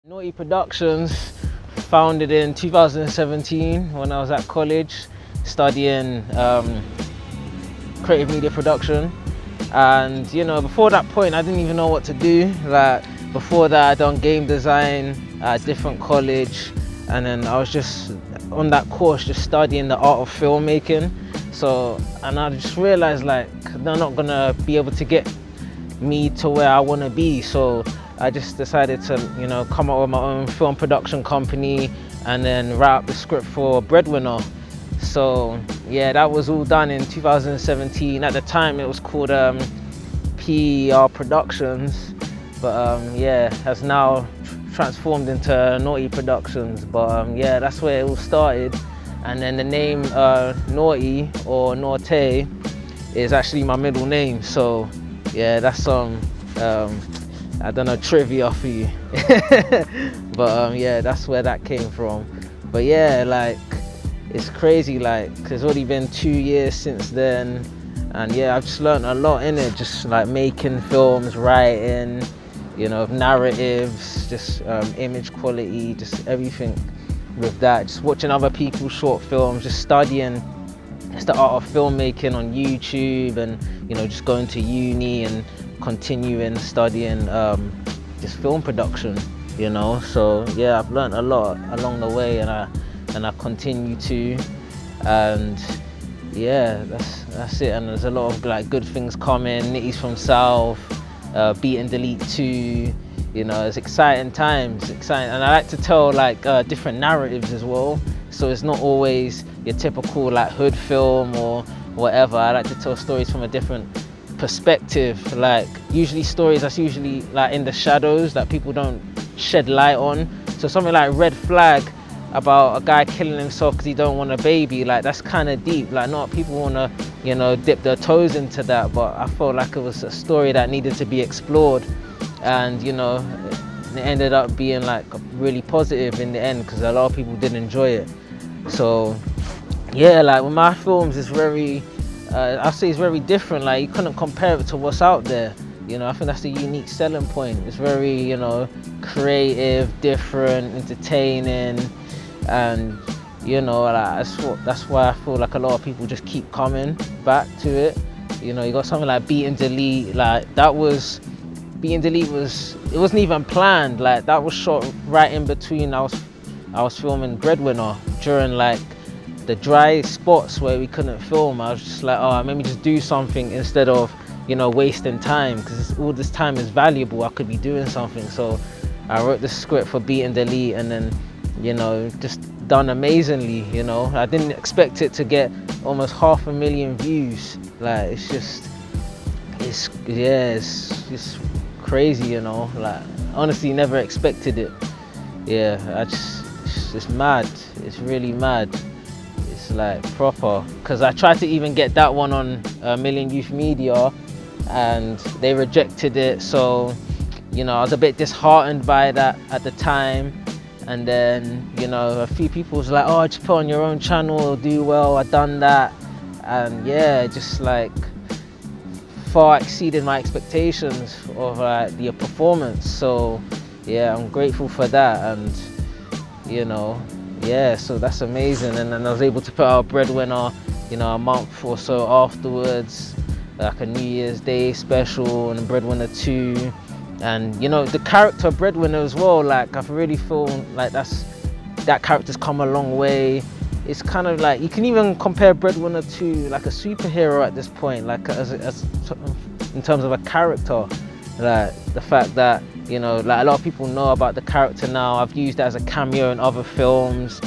Nort3y Productions, founded in 2017 when I was at college studying creative media production. And you know, before that point I didn't even know what to do. Like before that I done game design at a different college, and then I was just on that course just studying the art of filmmaking. So, and I just realized like they're not gonna be able to get me to where I want to be. So I just decided to, you know, come up with my own film production company and then write up the script for Breadwinner. So yeah, that was all done in 2017. At the time it was called PER Productions, but yeah, has now transformed into Nort3y Productions. But yeah, that's where it all started. And then the name Nort3y or Nort3y is actually my middle name. So yeah, that's some I don't know, trivia for you. But yeah, that's where that came from. But yeah, like it's crazy, like it's already been 2 years since then, and yeah, I've just learned a lot in it, just like making films, writing, you know, narratives, just image quality, just everything with that, just watching other people's short films, just studying just the art of filmmaking on YouTube, and you know, just going to uni and continuing studying just film production, you know. So yeah, I've learned a lot along the way, and I continue to, and yeah, that's it. And there's a lot of like good things coming. NITTIES from South, Beat and Delete 2, you know, it's exciting times, exciting. And I like to tell like different narratives as well, so it's not always your typical like hood film or whatever. I like to tell stories from a different perspective, like usually stories that's usually like in the shadows that people don't shed light on. So something like Red Flag about a guy killing himself because he don't want a baby, like that's kind of deep. Like not people want to, you know, dip their toes into that, but I felt like it was a story that needed to be explored, and you know, it ended up being like really positive in the end because a lot of people did enjoy it. So yeah, like with my films, it's very I'd say it's very different. Like you couldn't compare it to what's out there, you know. I think that's the unique selling point. It's very, you know, creative, different, entertaining, and you know, like that's why I feel like a lot of people just keep coming back to it. You know, you got something like Beat and Delete, like that was Beat and Delete it wasn't even planned. Like that was shot right in between I was filming Breadwinner during like the dry spots where we couldn't film. I was just like, oh, let me just do something instead of, you know, wasting time, because all this time is valuable. I could be doing something. So I wrote the script for Beat and Delete, and then, you know, just done amazingly. You know, I didn't expect it to get almost 500,000 views. Like it's just crazy, you know. Like honestly, never expected it. Yeah, it's just mad. It's really mad. Like proper, because I tried to even get that one on Million Youth Media and they rejected it. So you know, I was a bit disheartened by that at the time, and then you know, a few people was like, oh, just put on your own channel, it'll do well. I done that, and yeah, just like far exceeded my expectations of the performance. So yeah, I'm grateful for that, and you know, yeah, so that's amazing. And then I was able to put out Breadwinner, you know, a month or so afterwards, like a New Year's Day special, and Breadwinner 2. And you know, the character Breadwinner as well, like I've really feel like that character's come a long way. It's kind of like, you can even compare Breadwinner to like a superhero at this point, like as in terms of a character. Like the fact that, you know, like a lot of people know about the character now. I've used it as a cameo in other films,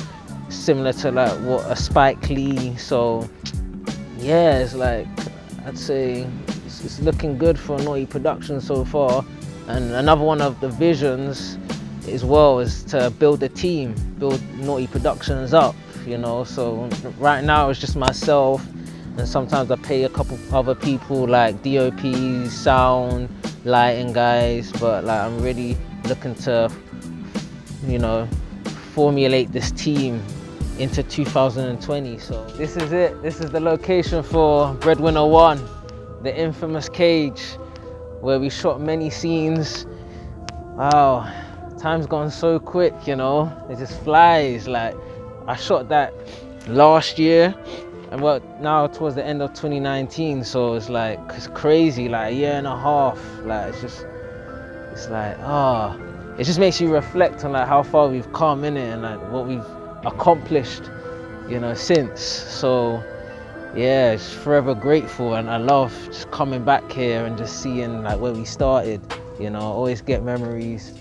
similar to like what a Spike Lee. So yeah, it's like, I'd say it's looking good for Nort3y Productions so far. And another one of the visions as well is to build a team, build Nort3y Productions up, you know. So right now it's just myself, and sometimes I pay a couple other people like DOPs, sound, lighting guys, but like I'm really looking to, you know, formulate this team into 2020. So this is it. This is the location for Breadwinner 1, the infamous cage where we shot many scenes. Wow, time's gone so quick, you know, it just flies. Like, I shot that last year, and well, now towards the end of 2019, so it's like, it's crazy, like a year and a half. Like, it's like, it just makes you reflect on like how far we've come in it and like what we've accomplished, you know, since. So yeah, just forever grateful, and I love just coming back here and just seeing like where we started. You know, I always get memories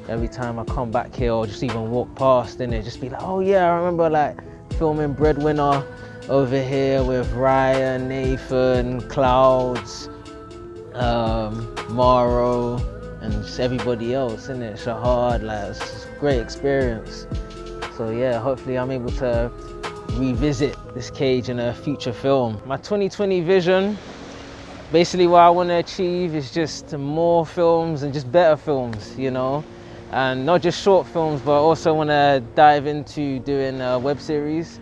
every time I come back here, or just even walk past, and it just be like, oh yeah, I remember like filming Breadwinner over here with Ryan, Nathan, Clouds, Maro, and just everybody else, innit? Shahad, like, it's just a great experience. So yeah, hopefully I'm able to revisit this cage in a future film. My 2020 vision, basically what I want to achieve is just more films and just better films, you know, and not just short films, but I also want to dive into doing a web series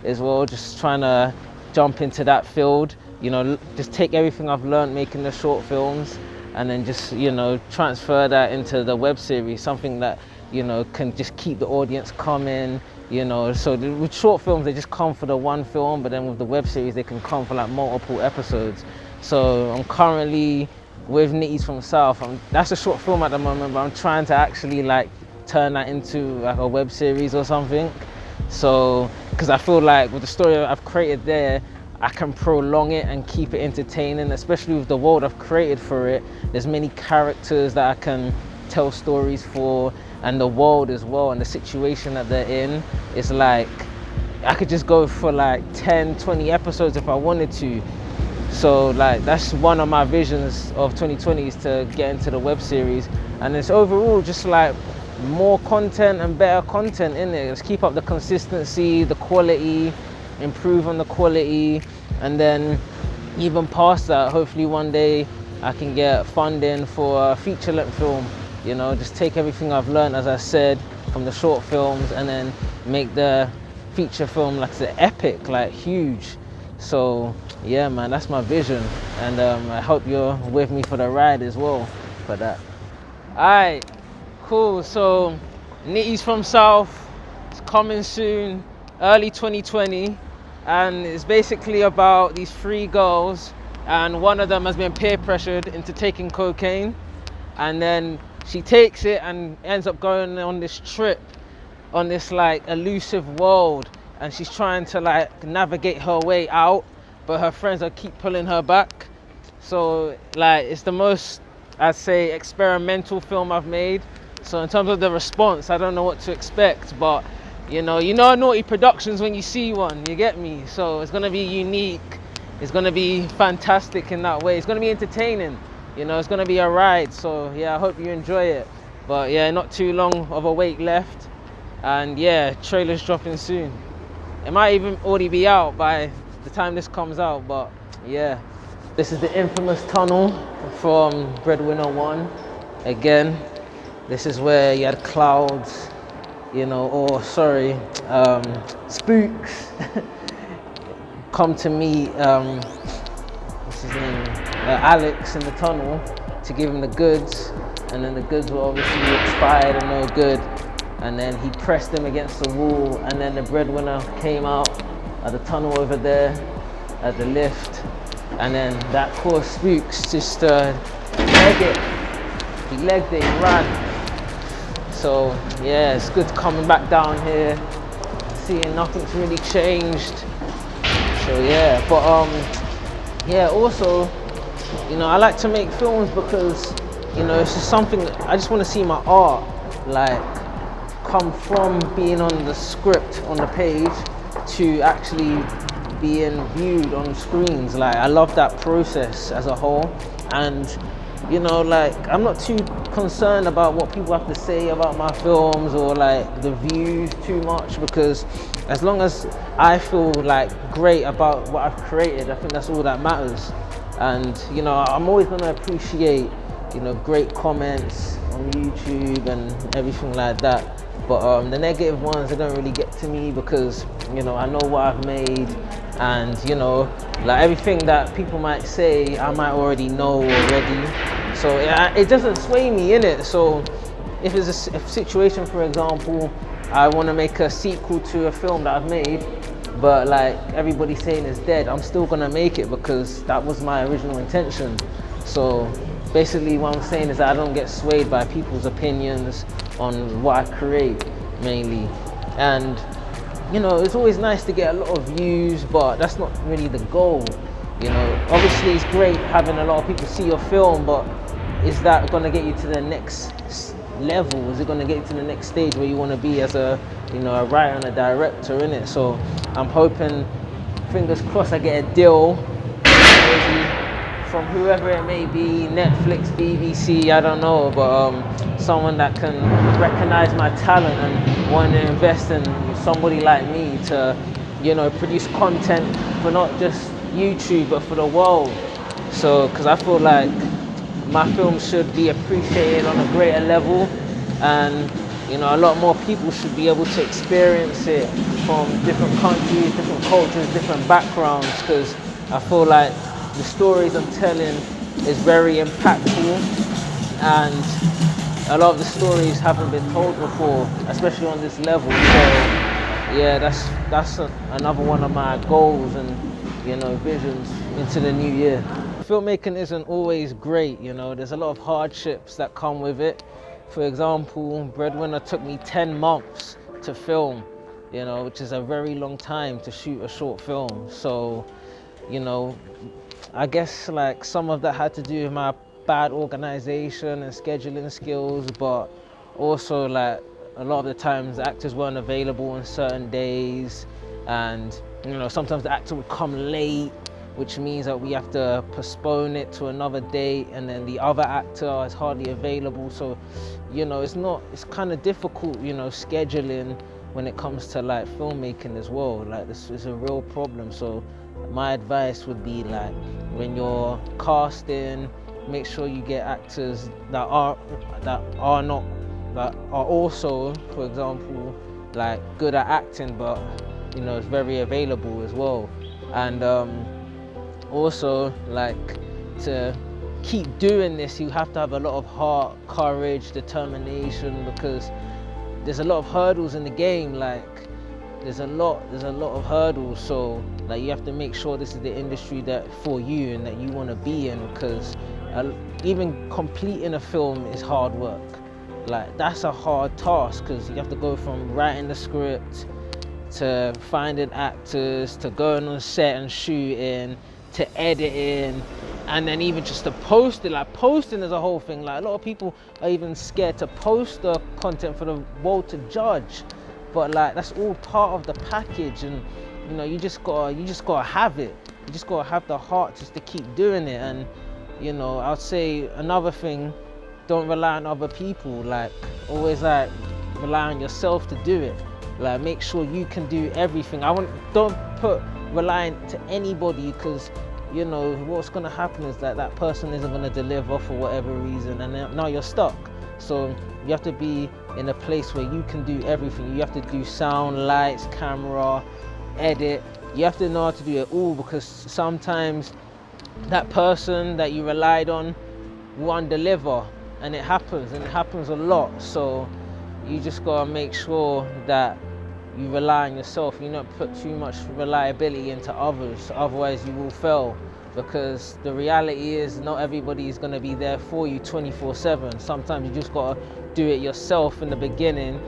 as well, just trying to jump into that field, you know, just take everything I've learned making the short films and then just, you know, transfer that into the web series, something that, you know, can just keep the audience coming, you know. So with short films, they just come for the one film, but then with the web series, they can come for like multiple episodes. So I'm currently with NITTIES from South. That's a short film at the moment, but I'm trying to actually like turn that into like a web series or something. So, because I feel like with the story I've created there, I can prolong it and keep it entertaining, especially with the world I've created for it. There's many characters that I can tell stories for, and the world as well, and the situation that they're in. It's like, I could just go for like 10, 20 episodes if I wanted to. So like, that's one of my visions of 2020, is to get into the web series. And it's overall just like more content and better content in it. Let's keep up the consistency, the quality, improve on the quality, and then even past that, hopefully one day I can get funding for a feature-length film. You know, just take everything I've learned, as I said, from the short films, and then make the feature film like an epic, like huge. So yeah, man, that's my vision, and I hope you're with me for the ride as well for that. Alright, cool. So NITTIES from South, it's coming soon, early 2020, and it's basically about these 3 girls, and one of them has been peer pressured into taking cocaine, and then she takes it and ends up going on this trip on this like elusive world, and she's trying to like navigate her way out, but her friends are keep pulling her back. So like, it's the most, I'd say, experimental film I've made. So in terms of the response, I don't know what to expect, but you know Nort3y Productions when you see one, you get me? So it's gonna be unique, it's gonna be fantastic in that way, it's gonna be entertaining, you know, it's gonna be a ride. So yeah, I hope you enjoy it. But yeah, not too long of a wait left, and yeah, trailer's dropping soon. It might even already be out by the time this comes out, but yeah. This is the infamous tunnel from Breadwinner 1. Again, this is where you had Clouds, you know, or sorry, Spooks come to meet, what's his name, Alex in the tunnel to give him the goods, and then the goods were obviously expired and no good, and then he pressed them against the wall, and then the Breadwinner came out at the tunnel over there at the lift, and then that poor Spooks just leg it. He legged it, he ran. So yeah, it's good coming back down here, seeing nothing's really changed. So yeah, but yeah, also, you know, I like to make films because, you know, it's just something, I just want to see my art like come from being on the script on the page to actually being viewed on screens. Like, I love that process as a whole, and you know, like, I'm not too concerned about what people have to say about my films or like the views too much, because as long as I feel like great about what I've created, I think that's all that matters. And you know, I'm always going to appreciate, you know, great comments on YouTube and everything like that. But the negative ones, they don't really get to me, because you know, I know what I've made, and you know, like everything that people might say, I might already know already. So it doesn't sway me in it. So if it's a situation, for example, I want to make a sequel to a film that I've made, but like everybody's saying it's dead, I'm still gonna make it because that was my original intention. So basically what I'm saying is that I don't get swayed by people's opinions on what I create mainly. And you know, it's always nice to get a lot of views, but that's not really the goal. You know, obviously it's great having a lot of people see your film, but is that going to get you to the next level? Is it going to get you to the next stage where you want to be as a, you know, a writer and a director, in it? So I'm hoping, fingers crossed, I get a deal, maybe from whoever it may be, Netflix, BBC, I don't know, but someone that can recognize my talent and want to invest in somebody like me to, you know, produce content for not just YouTube but for the world. So, because I feel like my film should be appreciated on a greater level, and you know, a lot more people should be able to experience it from different countries, different cultures, different backgrounds, because I feel like the stories I'm telling is very impactful, and a lot of the stories haven't been told before, especially on this level. So yeah, that's another one of my goals and, you know, visions into the new year. Filmmaking isn't always great, you know, there's a lot of hardships that come with it. For example, Breadwinner took me 10 months to film, you know, which is a very long time to shoot a short film. So, you know, I guess like some of that had to do with my bad organization and scheduling skills, but also like a lot of the times actors weren't available on certain days, and you know, sometimes the actor would come late, which means that we have to postpone it to another date, and then the other actor is hardly available. So, you know, it's kind of difficult, you know, scheduling when it comes to like filmmaking as well. Like, this is a real problem. So my advice would be, like, when you're casting, make sure you get actors that are also, for example, like good at acting, but you know, it's very available as well. And also, like, to keep doing this, you have to have a lot of heart, courage, determination, because there's a lot of hurdles in the game. Like, there's a lot of hurdles. So like, you have to make sure this is the industry that for you and that you want to be in, because even completing a film is hard work. Like, that's a hard task, because you have to go from writing the script to finding actors, to going on set and shooting, to editing, and then even just to post it. Like, posting is a whole thing. Like, a lot of people are even scared to post the content for the world to judge, but like, that's all part of the package. And you know, you just gotta have it. You just gotta have the heart just to keep doing it. And you know, I'd say another thing, don't rely on other people. Like, always like rely on yourself to do it. Like, make sure you can do everything. Don't put relying to anybody, because you know what's gonna happen is that that person isn't gonna deliver for whatever reason, and now you're stuck. So you have to be in a place where you can do everything. You have to do sound, lights, camera, edit. You have to know how to do it all, because sometimes that person that you relied on won't deliver, and it happens a lot. So you just gotta make sure that you rely on yourself. You don't put too much reliability into others, otherwise you will fail. Because the reality is, not everybody is gonna be there for you 24/7. Sometimes you just gotta do it yourself in the beginning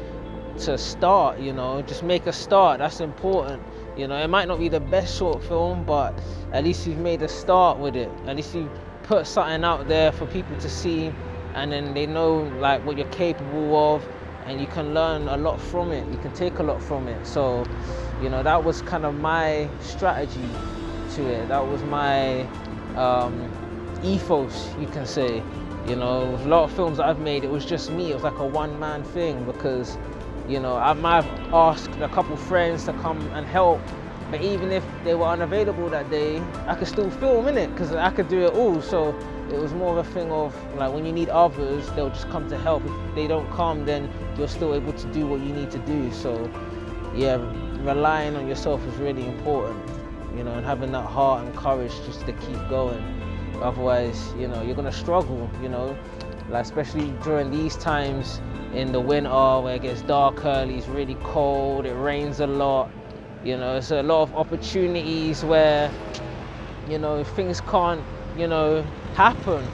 to start. You know, just make a start. That's important. You know, it might not be the best short film, but at least you've made a start with it. At least you put something out there for people to see, and then they know like what you're capable of, and you can learn a lot from it. You can take a lot from it. So, you know, that was kind of my strategy to it. That was my ethos, you can say. You know, a lot of films that I've made, it was just me. It was like a one-man thing, because, you know, I might have asked a couple friends to come and help, but even if they were unavailable that day, I could still film in it, because I could do it all. So it was more of a thing of like, when you need others, they'll just come to help. If they don't come, then you're still able to do what you need to do. So yeah, relying on yourself is really important, you know, and having that heart and courage just to keep going. Otherwise, you know, you're gonna struggle. You know, like especially during these times in the winter where it gets dark early, it's really cold, it rains a lot. You know, it's a lot of opportunities where, you know, things can't, you know, happen.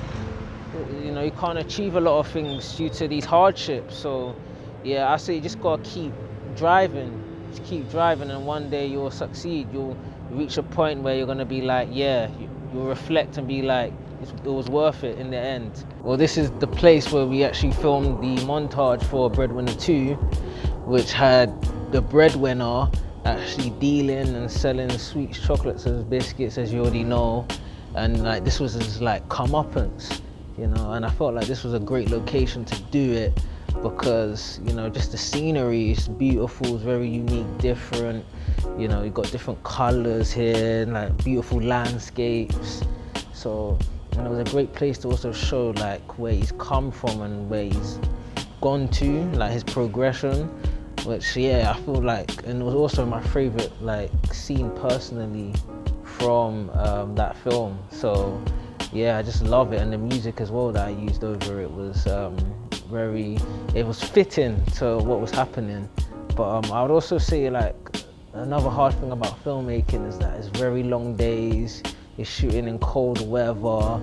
You know, you can't achieve a lot of things due to these hardships. So yeah, I say you just gotta keep driving, just keep driving, and one day you'll succeed. You'll reach a point where you're gonna be like, yeah, you'll reflect and be like, it was worth it in the end. Well, this is the place where we actually filmed the montage for Breadwinner 2, which had the breadwinner actually dealing and selling sweets, chocolates as biscuits, as you already know, and like this was his like comeuppance, you know, and I felt like this was a great location to do it because, you know, just the scenery is beautiful, it's very unique, different, you know, you got different colors here, like beautiful landscapes. So, and it was a great place to also show like where he's come from and where he's gone to, like his progression, which, yeah, I feel like, and it was also my favorite like scene personally from that film. So yeah, I just love it, and the music as well that I used over it was it was fitting to what was happening. But I would also say like another hard thing about filmmaking is that it's very long days, you're shooting in cold weather,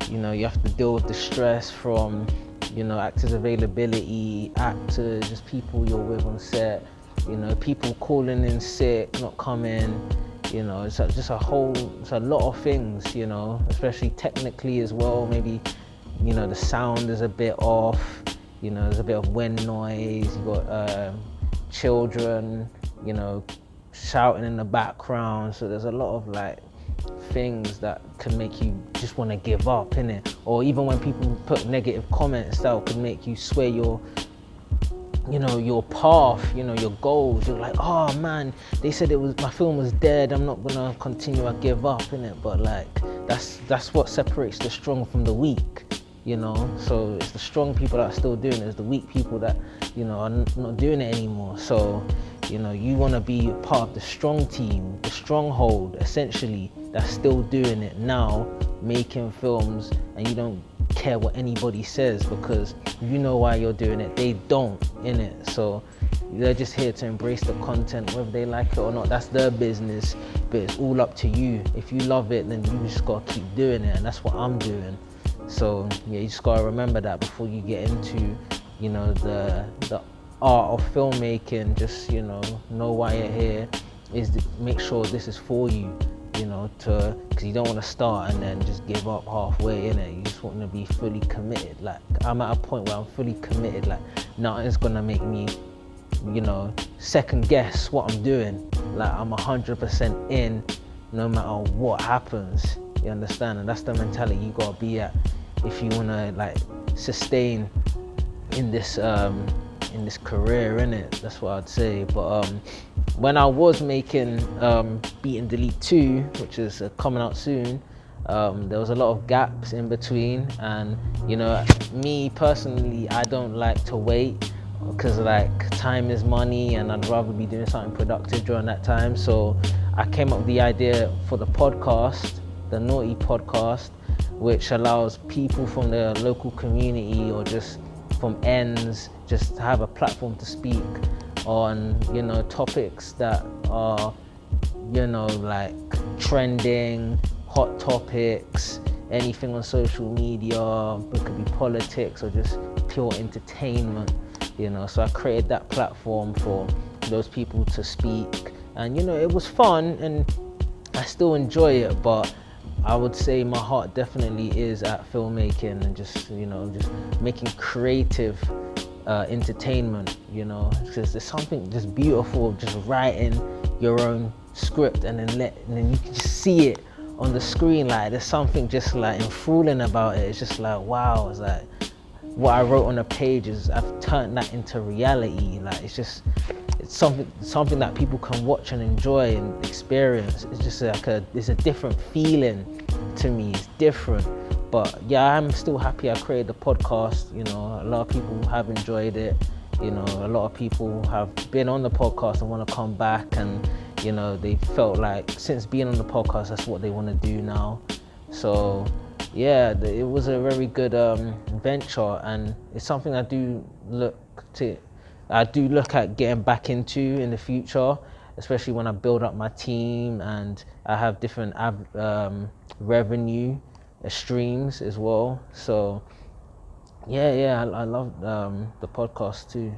you know, you have to deal with the stress from, you know, actors' availability, actors, just people you're with on set, you know, people calling in sick, not coming, you know, it's just it's a lot of things, you know, especially technically as well. Maybe, you know, the sound is a bit off, you know, there's a bit of wind noise, you got children, you know, shouting in the background, so there's a lot of like things that can make you just want to give up, innit? Or even when people put negative comments, that could make you swear your, you know, your path, you know, your goals. You're like, oh man, they said my film was dead, I'm not gonna continue, I give up, innit? But like, that's what separates the strong from the weak, you know? So it's the strong people that are still doing it, it's the weak people that, you know, are not doing it anymore. So, you know, you want to be part of the strong team, the stronghold, essentially, that's still doing it now, making films, and you don't care what anybody says because you know why you're doing it. They don't, innit? So they're just here to embrace the content, whether they like it or not, that's their business, but it's all up to you. If you love it, then you just gotta keep doing it, and that's what I'm doing. So yeah, you just gotta remember that before you get into, you know, the art of filmmaking. Just, you know why you're here, is to make sure this is for you, you know, because you don't want to start and then just give up halfway, innit? You just want to be fully committed. Like, I'm at a point where I'm fully committed, like nothing's gonna make me, you know, second guess what I'm doing. Like, I'm 100% in no matter what happens, you understand? And that's the mentality you gotta be at if you want to like sustain in this career, innit? That's what I'd say. But when I was making Beat and Delete 2, which is coming out soon, there was a lot of gaps in between, and, you know, me personally, I don't like to wait because like time is money, and I'd rather be doing something productive during that time. So I came up with the idea for the podcast, the Nort3y Podcast, which allows people from the local community or just from ends just to have a platform to speak on, you know, topics that are, you know, like trending, hot topics, anything on social media. It could be politics or just pure entertainment, you know. So I created that platform for those people to speak, and, you know, it was fun and I still enjoy it, but I would say my heart definitely is at filmmaking and just, you know, just making creative entertainment, you know, because there's something just beautiful of just writing your own script and then you can just see it on the screen. Like, there's something just like enthralling about it. It's just like, wow, it's like what I wrote on a page is I've turned that into reality. Like, it's something that people can watch and enjoy and experience. It's just like it's a different feeling to me. It's different. But yeah, I'm still happy I created the podcast. You know, a lot of people have enjoyed it. You know, a lot of people have been on the podcast and want to come back, and, you know, they felt like since being on the podcast, that's what they want to do now. So yeah, it was a very good venture, and it's something I do look at getting back into in the future, especially when I build up my team and I have different revenue streams as well. So yeah, I love the podcast too.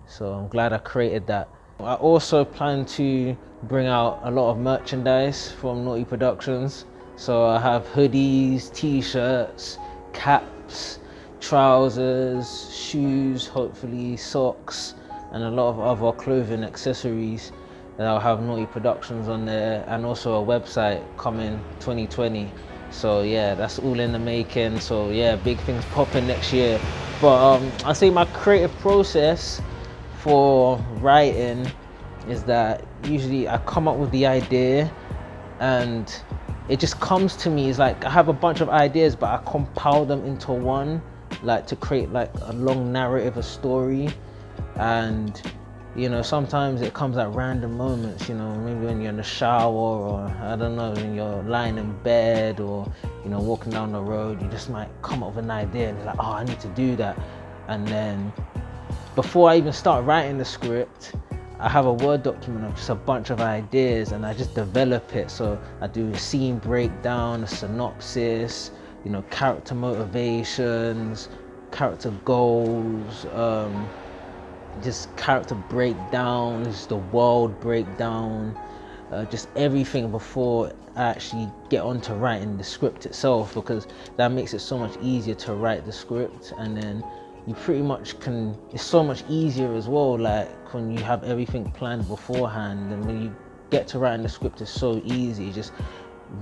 So I'm glad I created that. I also plan to bring out a lot of merchandise from Nort3y Productions. So I have hoodies, t-shirts, caps, trousers, shoes, hopefully socks, and a lot of other clothing accessories that I'll have Nort3y Productions on there, and also a website coming 2020. So yeah, that's all in the making. So yeah, big things popping next year. But I say my creative process for writing is that usually I come up with the idea and it just comes to me. It's like I have a bunch of ideas, but I compile them into one, like to create like a long narrative, a story. And you know, sometimes it comes at random moments, you know, maybe when you're in the shower, or I don't know, when you're lying in bed, or you know, walking down the road, you just might come up with an idea and you're like, oh, I need to do that. And then before I even start writing the script, I have a Word document of just a bunch of ideas, and I just develop it. So I do a scene breakdown, a synopsis, you know, character motivations, character goals, just character breakdowns, the world breakdown, just everything before I actually get on to writing the script itself, because that makes it so much easier to write the script. And then you pretty much can, it's so much easier as well, like when you have everything planned beforehand, and when you get to writing the script, it's so easy. It just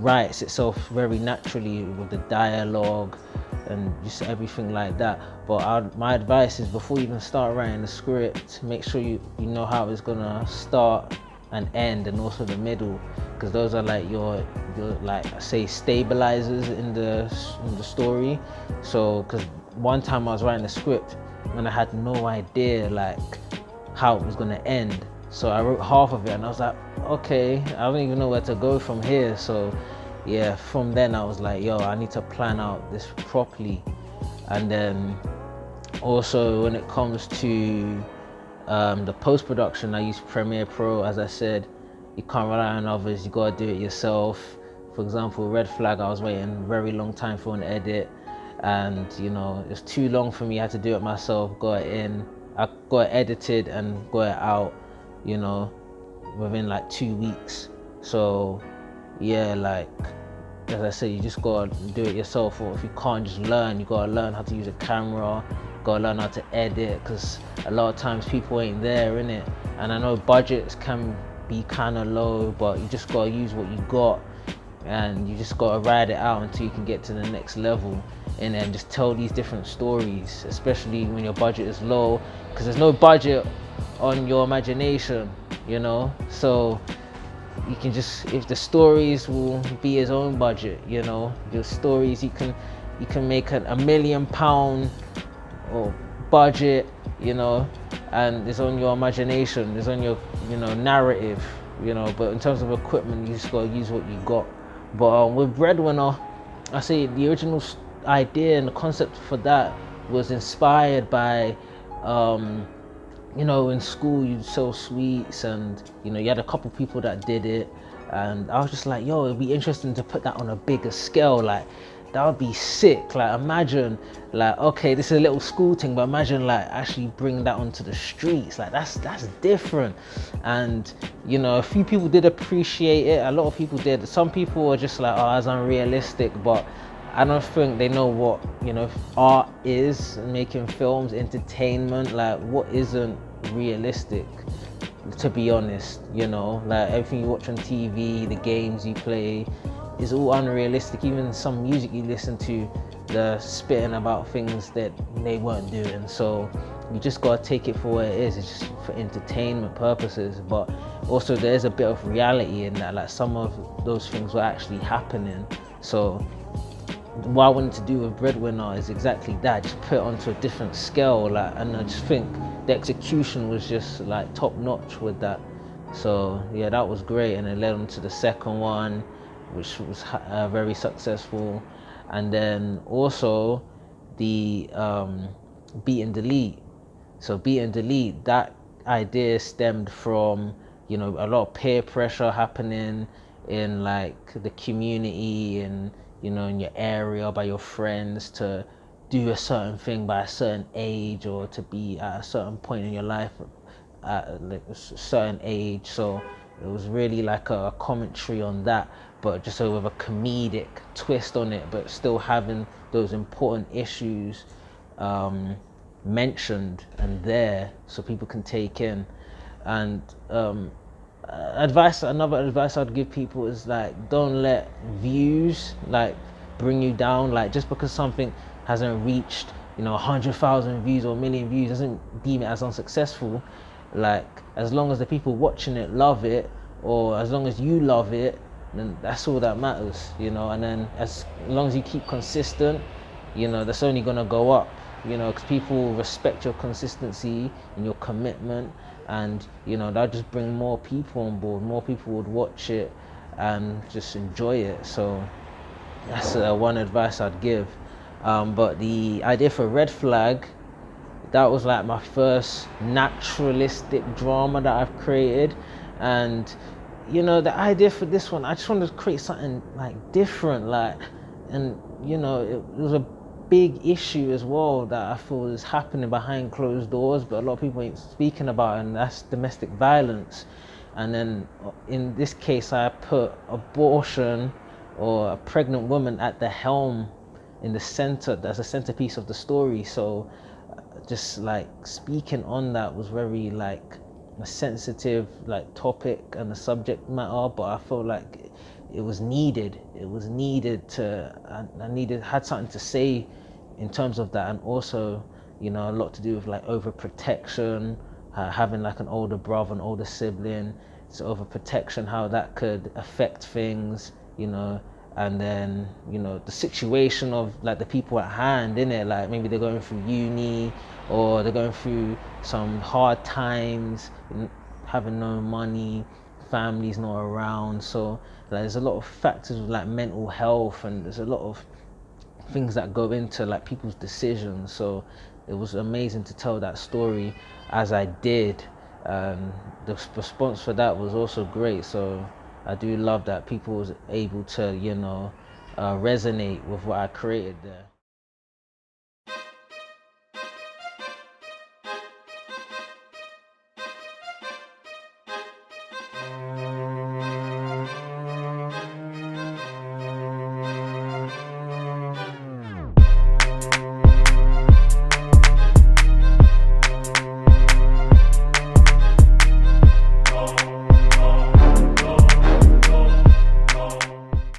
writes itself very naturally with the dialogue and just everything like that. But my advice is, before you even start writing the script, make sure you know how it's gonna start and end, and also the middle, because those are like your like, say, stabilizers in the story. So because one time I was writing a script and I had no idea like how it was gonna end, so I wrote half of it and I was like, okay, I don't even know where to go from here. So yeah, from then I was like, yo, I need to plan out this properly. And then also when it comes to the post-production, I use Premiere Pro. As I said, you can't rely on others, you gotta do it yourself. For example, Red Flag, I was waiting a very long time for an edit, and you know, it was too long for me. I had to do it myself, got it in, I got it edited and got it out, you know, within like 2 weeks. So yeah, like as I said, you just gotta do it yourself. Or if you can't, just learn. You gotta learn how to use a camera, gotta learn how to edit, because a lot of times people ain't there, innit? And I know budgets can be kind of low, but you just gotta use what you got, and you just gotta ride it out until you can get to the next level. And then just tell these different stories, especially when your budget is low, because there's no budget on your imagination, you know? So you can just, if the stories will be his own budget, you know, your stories, you can make a £1 million or budget, you know, and it's on your imagination, it's on your, you know, narrative, you know. But in terms of equipment, you just gotta use what you got. But with Breadwinner, I say the original idea and the concept for that was inspired by you know, in school you'd sell sweets, and you know, you had a couple people that did it, and I was just like, yo, it'd be interesting to put that on a bigger scale. Like, that would be sick. Like, imagine, like, okay, this is a little school thing, but imagine like actually bring that onto the streets. Like, that's different. And you know, a few people did appreciate it, a lot of people did. Some people were just like, oh, that's unrealistic. But I don't think they know what, you know, art is, making films, entertainment, like what isn't realistic, to be honest, you know. Like everything you watch on TV, the games you play, is all unrealistic. Even some music you listen to, they're spitting about things that they weren't doing. So you just gotta take it for what it is. It's just for entertainment purposes, but also there's a bit of reality in that. Like, some of those things were actually happening. So what I wanted to do with Breadwinner is exactly that, just put it onto a different scale, like, and I just think the execution was just like top notch with that. So yeah, that was great, and it led on to the second one, which was very successful. and then also the beat and delete. So beat and delete, that idea stemmed from, you know, a lot of peer pressure happening in like the community and, you know, in your area by your friends to do a certain thing by a certain age, or to be at a certain point in your life at like a certain age. So it was really like a commentary on that, but just so with a comedic twist on it, but still having those important issues mentioned and there so people can take in. And another advice I'd give people is like, don't let views like bring you down. Like just because something hasn't reached, you know, 100,000 views or a million views doesn't deem it as unsuccessful. Like as long as the people watching it love it, or as long as you love it, then that's all that matters, you know. And then as long as you keep consistent, you know, that's only gonna go up, you know, because people respect your consistency and your commitment, and you know that just bring more people on board. More people would watch it and just enjoy it. So that's one advice I'd give. But the idea for Red Flag, that was like my first naturalistic drama that I've created, and you know the idea for this one, I just wanted to create something like different, like, and you know it was a big issue as well that I feel is happening behind closed doors, but a lot of people ain't speaking about, and that's domestic violence. And then in this case, I put abortion or a pregnant woman at the helm in the center. That's a centerpiece of the story. So just like speaking on that was very like a sensitive like topic and the subject matter, but I felt like it was needed. It was needed to, I had something to say in terms of that. And also, you know, a lot to do with like overprotection, having like an older brother, an older sibling. So overprotection, how that could affect things, you know. And then, you know, the situation of like the people at hand in it, like maybe they're going through uni, or they're going through some hard times, having no money, families not around. So like, there's a lot of factors of like mental health, and there's a lot of things that go into like people's decisions. So it was amazing to tell that story as I did. The response for that was also great. So I do love that people was able to, you know, resonate with what I created there.